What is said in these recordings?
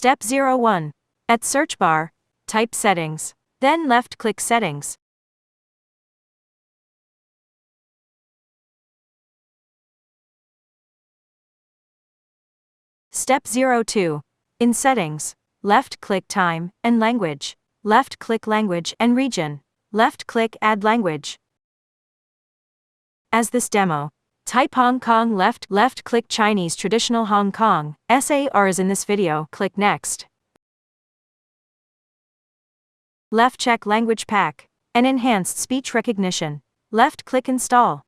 Step 01. At search bar, type Settings. Then left-click Settings. Step 02. In Settings, left-click Time and Language. Left-click Language and Region. Left-click Add Language. As this demo, type Hong Kong left-click Chinese Traditional Hong Kong, SARs in this video, click Next. Left check Language Pack and Enhanced Speech Recognition. Left-click Install.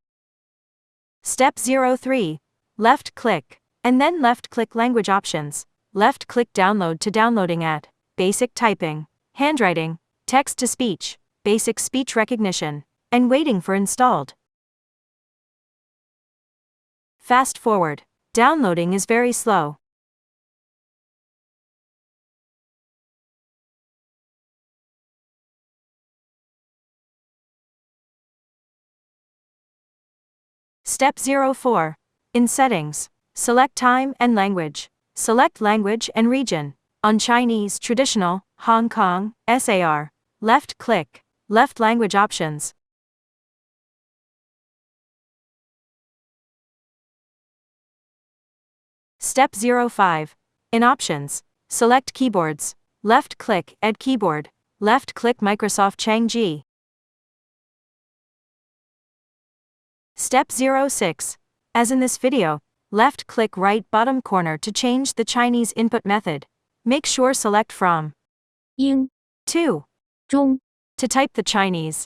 Step 03. Left-click, and then left-click Language Options. Left-click Download to downloading at Basic Typing, Handwriting, Text-to-Speech, Basic Speech Recognition, and waiting for installed. Fast forward. Downloading is very slow. Step 04. In Settings, select Time and Language. Select Language and Region. On Chinese Traditional, Hong Kong, SAR. Left-click, Left Language Options. Step 05. In Options, select Keyboards. Left-click Add Keyboard. Left-click Microsoft ChangJie. Step 06. As in this video, left-click right bottom corner to change the Chinese input method. Make sure select from 英 to 中 to type the Chinese.